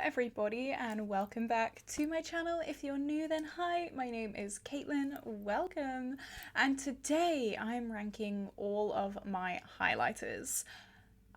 everybody, and welcome back to my channel. If you're new, then hi, my name is Caitlin, welcome, and today I'm ranking all of my highlighters.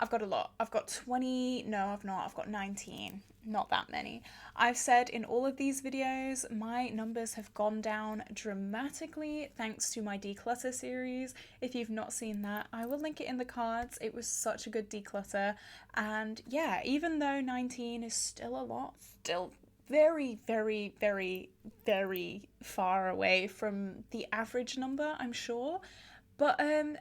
I've got a lot. I've got 20, no I've not, I've got 19, not that many. I've said in all of these videos my numbers have gone down dramatically thanks to my declutter series. If you've not seen that, I will link it in the cards. It was such a good declutter, and yeah, even though 19 is still a lot, still very, very, very, very far away from the average number, I'm sure, but I'm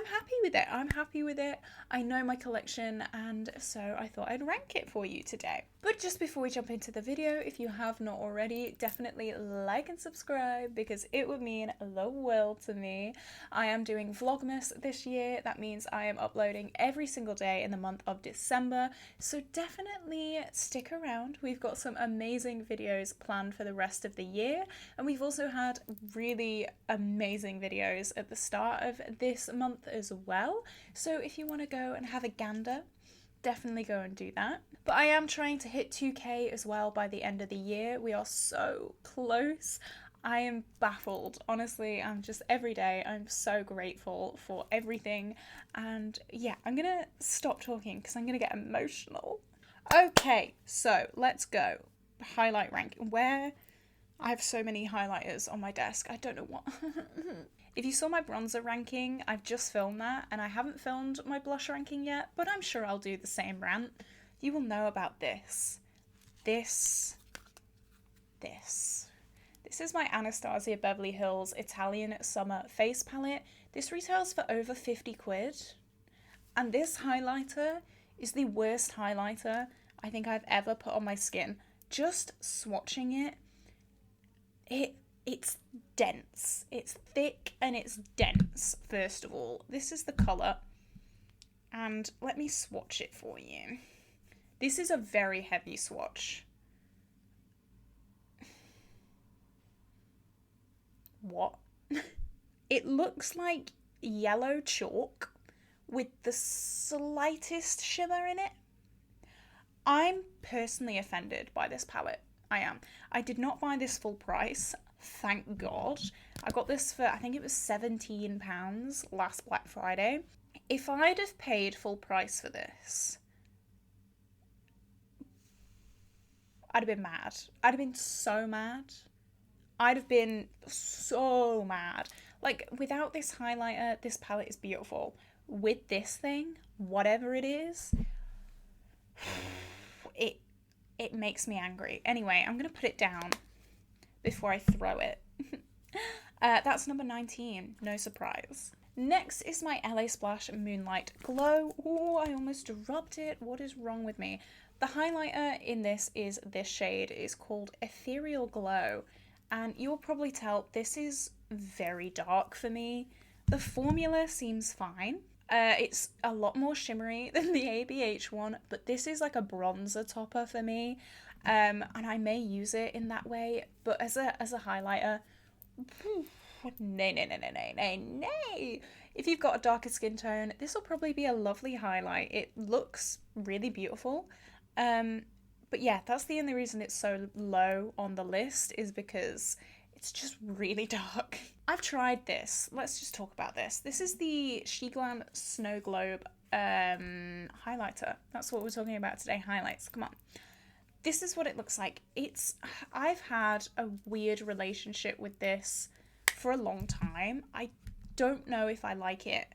happy with it. I'm happy with it. I know my collection, and so I thought I'd rank it for you today. But just before we jump into the video, if you have not already, definitely like and subscribe because it would mean the world to me. I am doing Vlogmas this year. That means I am uploading every single day in the month of December. So definitely stick around. We've got some amazing videos planned for the rest of the year. And we've also had really amazing videos at the start of this month as well. So if you want to go and have a gander, definitely go and do that. But I am trying to hit 2K as well by the end of the year. We are so close. I am baffled. Honestly, I'm just every day I'm so grateful for everything. And yeah, I'm gonna stop talking because I'm gonna get emotional. Okay, so let's go. Highlight ranking. Where I have so many highlighters on my desk. I don't know what. If you saw my bronzer ranking, I've just filmed that, and I haven't filmed my blush ranking yet, but I'm sure I'll do the same rant. You will know about this. This is my Anastasia Beverly Hills Italian Summer Face Palette. This retails for over 50 quid, and this highlighter is the worst highlighter I think I've ever put on my skin. Just swatching it, it's dense, it's thick and it's dense. First of all, this is the colour, and let me swatch it for you. This is a very heavy swatch. What? It looks like yellow chalk with the slightest shimmer in it. I'm personally offended by this palette. I am. I did not buy this full price. Thank God. I got this for, I think it was £17 last Black Friday. If I'd have paid full price for this, I'd have been mad. I'd have been so mad. I'd have been so mad. Like, without this highlighter, this palette is beautiful. With this thing, whatever it is, it makes me angry. Anyway, I'm going to put it down before I throw it. That's number 19, no surprise. Next is my LA Splash Moonlight Glow. Oh, I almost dropped it. What is wrong with me? The highlighter in this is this shade. It's called Ethereal Glow. And you'll probably tell this is very dark for me. The formula seems fine. It's a lot more shimmery than the ABH one, but this is like a bronzer topper for me. And I may use it in that way, but as a highlighter, nay. If you've got a darker skin tone, this will probably be a lovely highlight. It looks really beautiful. But yeah, that's the only reason it's so low on the list, is because it's just really dark. I've tried this. Let's just talk about this. This is the SheGlam Snow Globe highlighter. That's what we're talking about today, highlights. Come on. This is what it looks like. I've had a weird relationship with this for a long time. I don't know if I like it.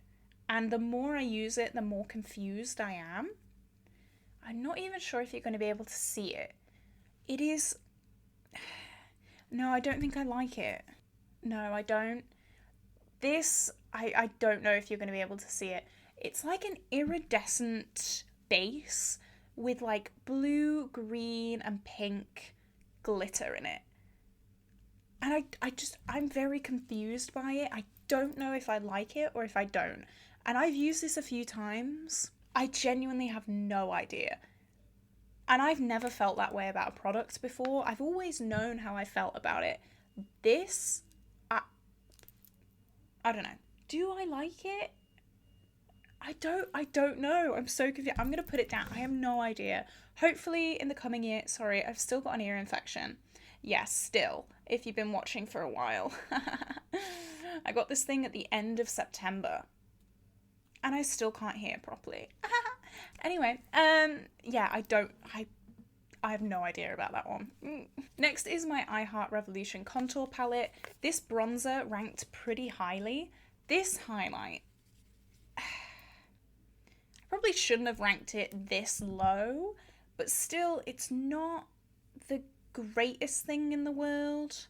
And the more I use it, the more confused I am. I'm not even sure if you're going to be able to see it. It is... No, I don't think I like it. No, I don't. This, I don't know if you're going to be able to see it. It's like an iridescent base with like blue, green and pink glitter in it. And I'm very confused by it. I don't know if I like it or if I don't. And I've used this a few times. I genuinely have no idea. And I've never felt that way about a product before. I've always known how I felt about it. This, I don't know. Do I like it? I don't know. I'm so confused. I'm gonna put it down. I have no idea. Hopefully in the coming year. Sorry, I've still got an ear infection. Yes, still, if you've been watching for a while. I got this thing at the end of September and I still can't hear properly. Anyway, yeah, I have no idea about that one. Next is my I Heart Revolution contour palette. This bronzer ranked pretty highly. This highlight, I probably shouldn't have ranked it this low, but still, it's not the greatest thing in the world.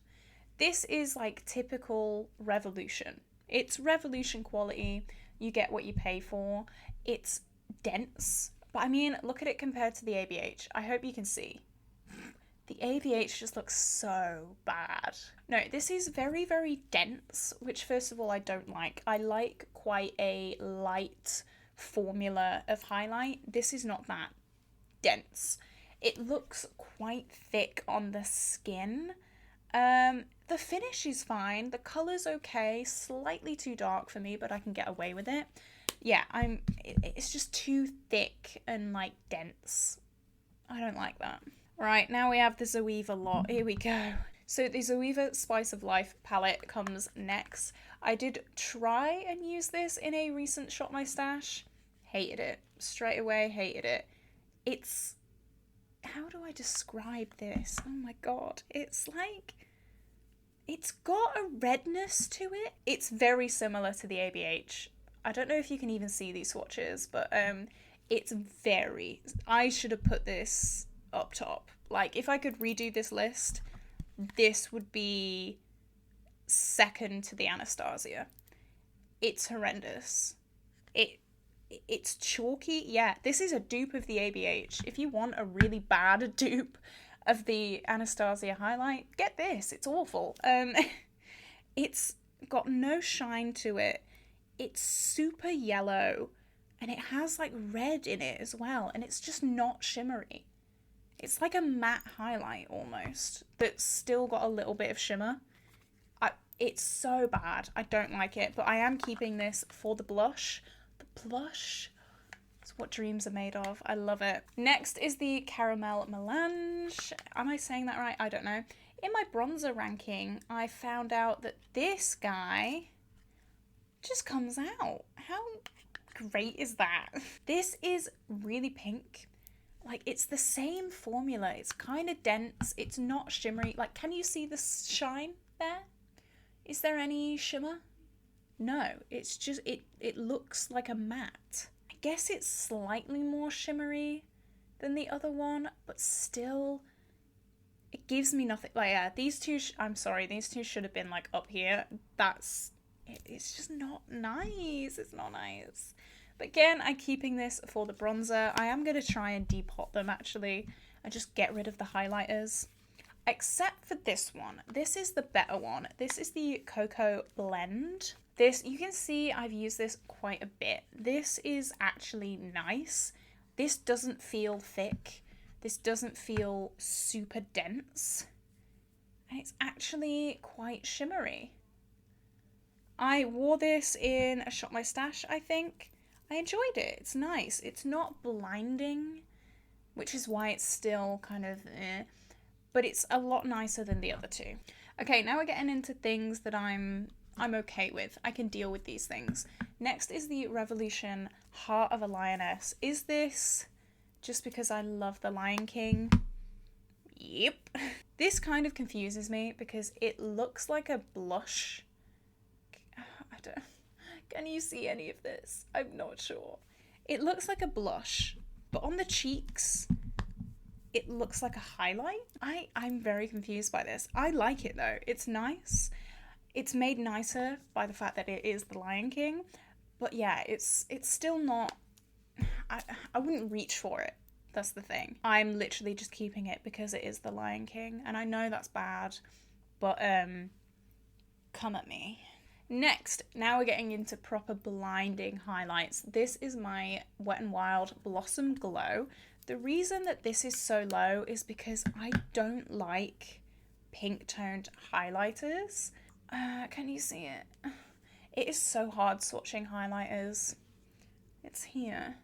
This is like typical Revolution. It's Revolution quality. You get what you pay for. It's dense. But I mean, look at it compared to the ABH. I hope you can see. The ABH just looks so bad. No, this is very, very dense, which first of all I don't like. I like quite a light formula of highlight. This is not that dense. It looks quite thick on the skin. The finish is fine. The colour's okay. Slightly too dark for me, but I can get away with it. Yeah, it's just too thick and like dense. I don't like that. Right, now we have the Zoeva lot. Here we go. So the Zoeva Spice of Life palette comes next. I did try and use this in a recent Shop My Stash. Hated it. Straight away, hated it. It's... How do I describe this? Oh my god. It's like... It's got a redness to it. It's very similar to the ABH. I don't know if you can even see these swatches, but it's very... I should have put this up top. Like, if I could redo this list, this would be second to the Anastasia. It's horrendous. It's chalky. Yeah, this is a dupe of the ABH. If you want a really bad dupe of the Anastasia highlight, get this. It's awful. It's got no shine to it. It's super yellow and it has like red in it as well, and it's just not shimmery. It's like a matte highlight almost that's still got a little bit of shimmer. It's so bad. I don't like it, but I am keeping this for the blush. The blush is what dreams are made of. I love it. Next is the Caramel Melange. Am I saying that right? I don't know. In my bronzer ranking, I found out that this guy just comes out. How great is that? This is really pink. Like, it's the same formula. It's kind of dense. It's not shimmery. Like, can you see the shine there? Is there any shimmer? No, it's just, it looks like a matte. I guess it's slightly more shimmery than the other one, but still, it gives me nothing. Like, yeah, these two, I'm sorry, these two should have been, like, up here. It's just not nice. It's not nice. But again, I'm keeping this for the bronzer. I am going to try and depot them, actually, and just get rid of the highlighters. Except for this one. This is the better one. This is the Cocoa Blend. This, you can see I've used this quite a bit. This is actually nice. This doesn't feel thick. This doesn't feel super dense. And it's actually quite shimmery. I wore this in a Shop My Stash, I think. I enjoyed it. It's nice. It's not blinding, which is why it's still kind of but it's a lot nicer than the other two. Okay, now we're getting into things that I'm okay with. I can deal with these things. Next is the Revolution Heart of a Lioness. Is this just because I love The Lion King? Yep. This kind of confuses me because it looks like a blush. I don't... Can you see any of this? I'm not sure. It looks like a blush, but on the cheeks, it looks like a highlight. I'm very confused by this. I like it though. It's nice. It's made nicer by the fact that it is The Lion King. But yeah, it's still not... I wouldn't reach for it. That's the thing. I'm literally just keeping it because it is The Lion King. And I know that's bad, but come at me. Next, now we're getting into proper blinding highlights. This is my Wet n Wild Blossom Glow. The reason that this is so low is because I don't like pink toned highlighters. Can you see it? It is so hard swatching highlighters. It's here.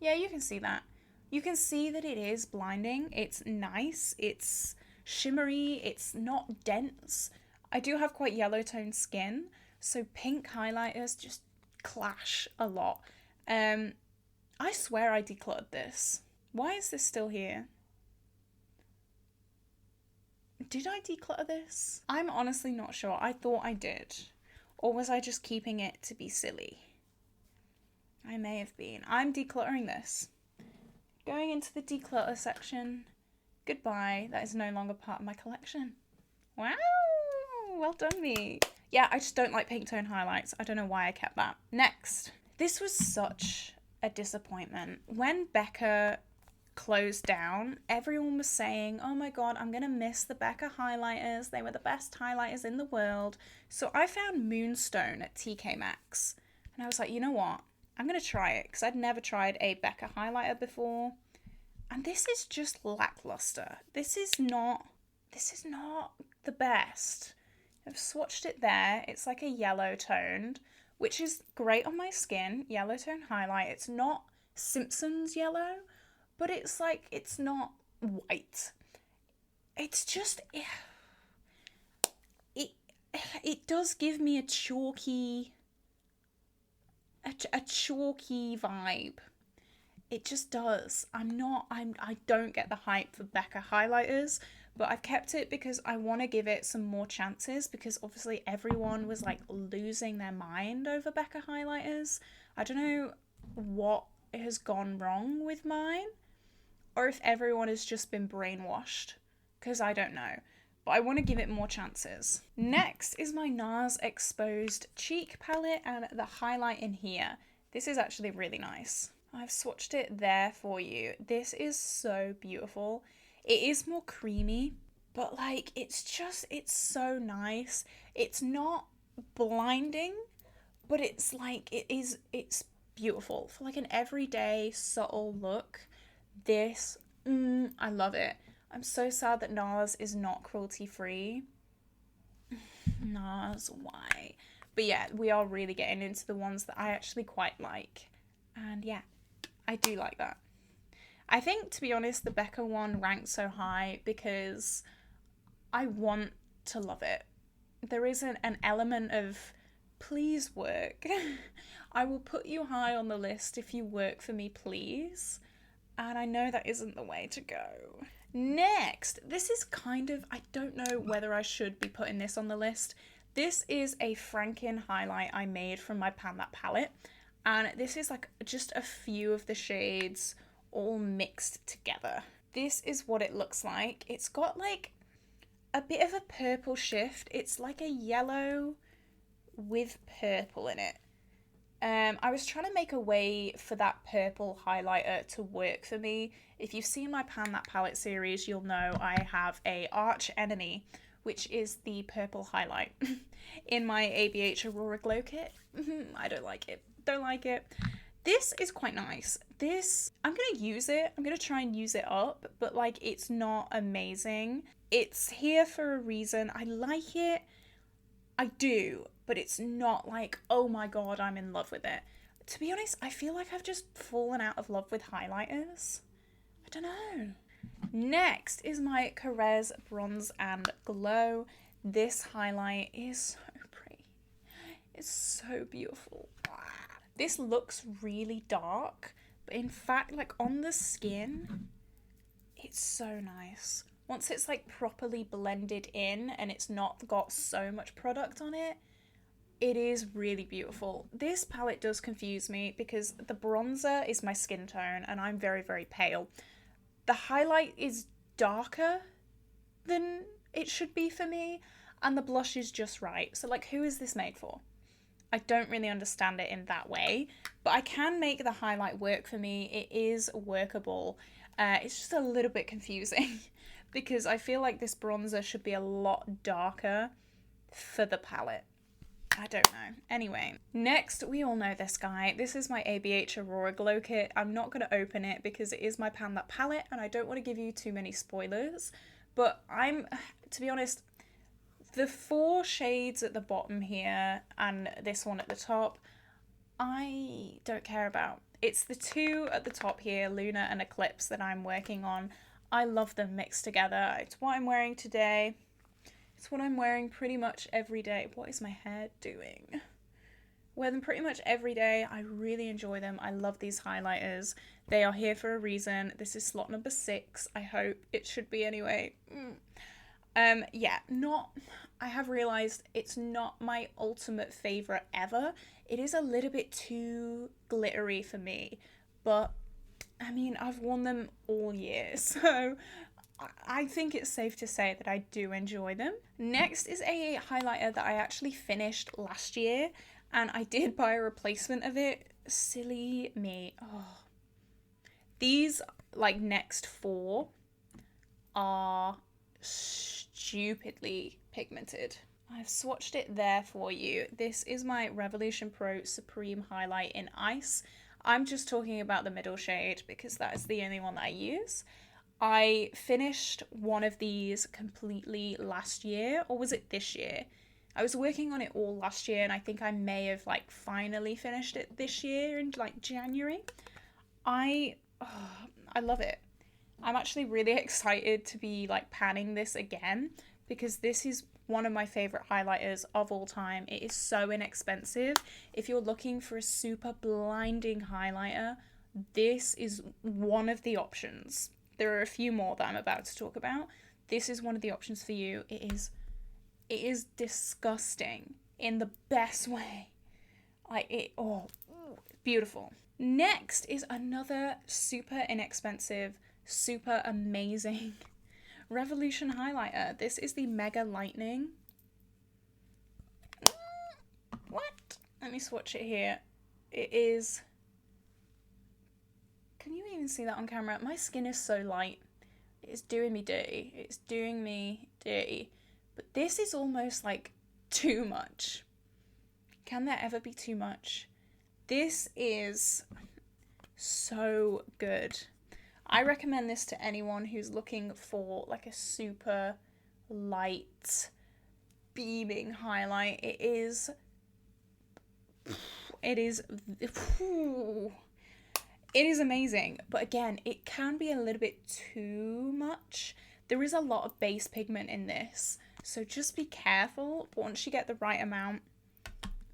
Yeah, you can see that. You can see that it is blinding. It's nice. It's shimmery. It's not dense. I do have quite yellow toned skin, so pink highlighters just clash a lot. I swear I decluttered this. Why is this still here? Did I declutter this? I'm honestly not sure. I thought I did. Or was I just keeping it to be silly? I may have been. I'm decluttering this. Going into the declutter section. Goodbye. That is no longer part of my collection. Wow. Well done, me. Yeah, I just don't like pink tone highlights. I don't know why I kept that. Next. This was such a disappointment. When Becca closed down, everyone was saying, oh my god, I'm gonna miss the Becca highlighters. They were the best highlighters in the world. So I found Moonstone at TK Maxx. And I was like, you know what? I'm going to try it because I'd never tried a Becca highlighter before. And this is just lackluster. This is not the best. I've swatched it there. It's like a yellow toned, which is great on my skin. Yellow tone highlight. It's not Simpsons yellow, but it's like, it's not white. It's just, it does give me a chalky vibe. It just does. I don't get the hype for Becca highlighters, but I've kept it because I want to give it some more chances, because obviously everyone was like losing their mind over Becca highlighters. I don't know what has gone wrong with mine, or if everyone has just been brainwashed, because I don't know. But I want to give it more chances. Next is my NARS Exposed Cheek palette and the highlight in here. This is actually really nice. I've swatched it there for you. This is so beautiful. It is more creamy, but like it's so nice. It's not blinding, but it's like it's beautiful. For like an everyday subtle look, this, I love it. I'm so sad that NARS is not cruelty free. NARS, why? But yeah, we are really getting into the ones that I actually quite like. And yeah, I do like that. I think, to be honest, the Becca one ranked so high because I want to love it. There is an element of, please work. I will put you high on the list if you work for me, please. And I know that isn't the way to go. Next, this is kind of, I don't know whether I should be putting this on the list. This is a Franken highlight I made from my Pan That palette. And this is like just a few of the shades all mixed together. This is what it looks like. It's got like a bit of a purple shift. It's like a yellow with purple in it. I was trying to make a way for that purple highlighter to work for me. If you've seen my Pan That palette series, you'll know I have a arch enemy, which is the purple highlight in my ABH Aurora Glow Kit. I don't like it. Don't like it. This is quite nice. This, I'm going to use it. I'm going to try and use it up, but like it's not amazing. It's here for a reason. I like it. I do, but it's not like, oh my god, I'm in love with it. To be honest, I feel like I've just fallen out of love with highlighters. I don't know. Next is my Carrez Bronze and Glow. This highlight is so pretty. It's so beautiful. This looks really dark, but in fact, like on the skin, it's so nice. Once it's like properly blended in and it's not got so much product on it, it is really beautiful. This palette does confuse me because the bronzer is my skin tone and I'm very, very pale. The highlight is darker than it should be for me and the blush is just right. So like, who is this made for? I don't really understand it in that way, but I can make the highlight work for me. It is workable. It's just a little bit confusing because I feel like this bronzer should be a lot darker for the palette. I don't know. Anyway, next, we all know this guy. This is my ABH Aurora Glow Kit. I'm not going to open it because it is my Pan That palette and I don't want to give you too many spoilers, but to be honest, the 4 shades at the bottom here and this one at the top, I don't care about. It's the two at the top here, Luna and Eclipse, that I'm working on. I love them mixed together. It's what I'm wearing today. It's what I'm wearing pretty much every day. What is my hair doing? Wear them pretty much every day. I really enjoy them. I love these highlighters. They are here for a reason. This is slot number 6. I hope it should be anyway. Yeah, I have realized it's not my ultimate favorite ever. It is a little bit too glittery for me, but I mean, I've worn them all year, so I think it's safe to say that I do enjoy them. Next is a highlighter that I actually finished last year, and I did buy a replacement of it. Silly me. Oh. These, like, next 4 are stupidly pigmented. I've swatched it there for you. This is my Revolution Pro Supreme Highlight in Ice. I'm just talking about the middle shade because that is the only one that I use. I finished one of these completely last year, or was it this year? I was working on it all last year, and I think I may have like finally finished it this year in like January. I love it. I'm actually really excited to be like panning this again because this is one of my favorite highlighters of all time. It is so inexpensive. If you're looking for a super blinding highlighter, this is one of the options. There are a few more that I'm about to talk about. This is one of the options for you. It is disgusting in the best way. Beautiful. Next is another super inexpensive, super amazing Revolution highlighter. This is the Mega Lightning. What? Let me swatch it here. It is... Can you even see that on camera? My skin is so light. It's doing me dirty. It's doing me dirty. But this is almost like too much. Can there ever be too much? This is so good. I recommend this to anyone who's looking for like a super light, beaming highlight. It is amazing. But again, it can be a little bit too much. There is a lot of base pigment in this, so just be careful. But once you get the right amount,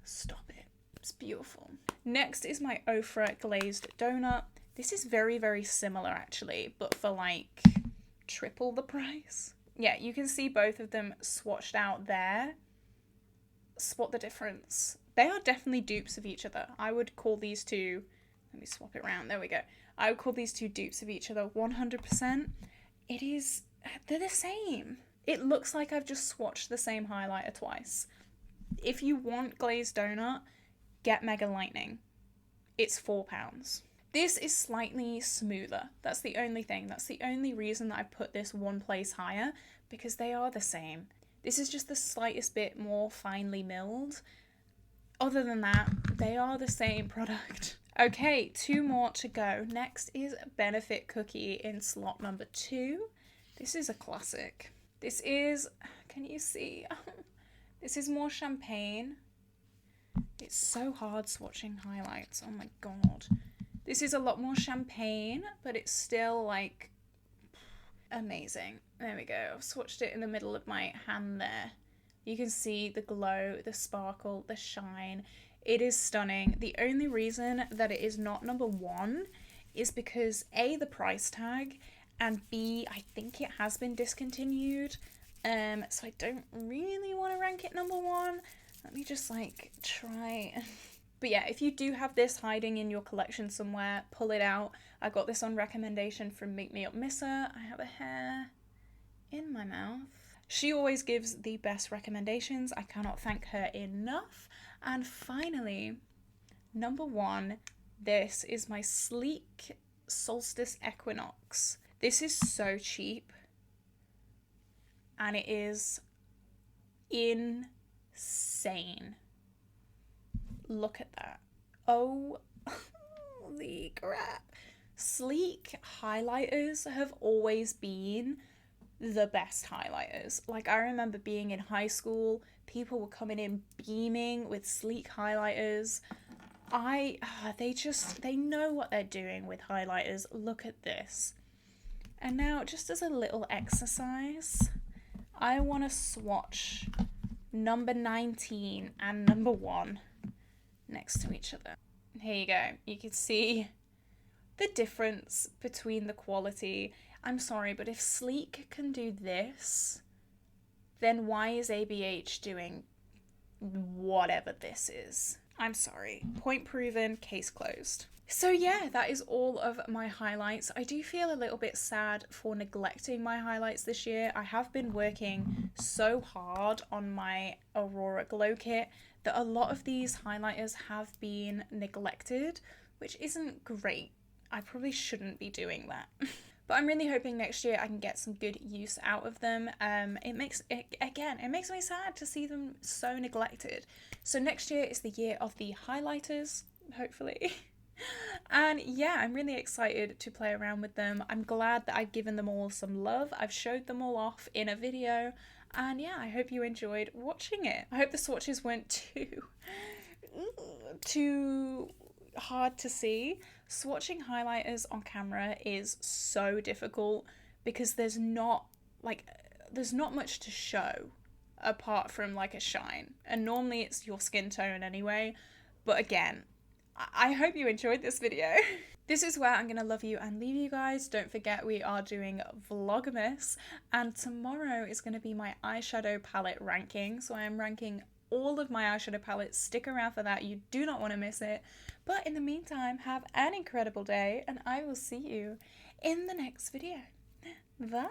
stop it. It's beautiful. Next is my Ofra Glazed Donut. This is very, very similar actually, but for like triple the price. Yeah, you can see both of them swatched out there. Spot the difference. They are definitely dupes of each other. I would call these two, let me swap it around, there we go. I would call these two dupes of each other 100%. They're the same. It looks like I've just swatched the same highlighter twice. If you want Glazed Donut, get Mega Lightning. It's £4. This is slightly smoother. That's the only thing. That's the only reason that I put this one place higher, because they are the same. This is just the slightest bit more finely milled. Other than that, they are the same product. Okay, 2 more to go. Next is Benefit Cookie in slot number 2. This is a classic. This is, can you see? This is more champagne. It's so hard swatching highlights. Oh my god. This is a lot more champagne, but it's still like amazing. There we go. I've swatched it in the middle of my hand there. You can see the glow, the sparkle, the shine. It is stunning. The only reason that it is not number 1 is because A, the price tag, and B, I think it has been discontinued. So I don't really want to rank it number 1. Let me just like try. But yeah, if you do have this hiding in your collection somewhere, pull it out. I got this on recommendation from Make Me Up Missa. I have a hair in my mouth. She always gives the best recommendations. I cannot thank her enough. And finally, number 1, this is my Sleek Solstice Equinox. This is so cheap. And it is insane. Look at that. Oh, holy crap. Sleek highlighters have always been the best highlighters. Like, I remember being in high school, people were coming in beaming with sleek highlighters. they know what they're doing with highlighters. Look at this. And now, just as a little exercise, I want to swatch number 19 and number 1 next to each other. Here you go. You can see the difference between the quality. I'm sorry, but if Sleek can do this, then why is ABH doing whatever this is? I'm sorry. Point proven, case closed. So yeah, that is all of my highlights. I do feel a little bit sad for neglecting my highlights this year. I have been working so hard on my Aroura Glow Kit that a lot of these highlighters have been neglected, which isn't great. I probably shouldn't be doing that. But I'm really hoping next year I can get some good use out of them. It makes me sad to see them so neglected. So next year is the year of the highlighters, hopefully. And yeah, I'm really excited to play around with them. I'm glad that I've given them all some love. I've showed them all off in a video. And yeah, I hope you enjoyed watching it. I hope the swatches weren't too hard to see. Swatching highlighters on camera is so difficult because there's not much to show apart from like a shine, and normally it's your skin tone anyway. But again, I hope you enjoyed this video. This is where I'm gonna love you and leave you guys. Don't forget we are doing Vlogmas, and tomorrow is gonna be my eyeshadow palette ranking. So I am ranking all of my eyeshadow palettes. Stick around for that, you do not want to miss it. But in the meantime, have an incredible day, and I will see you in the next video. Bye!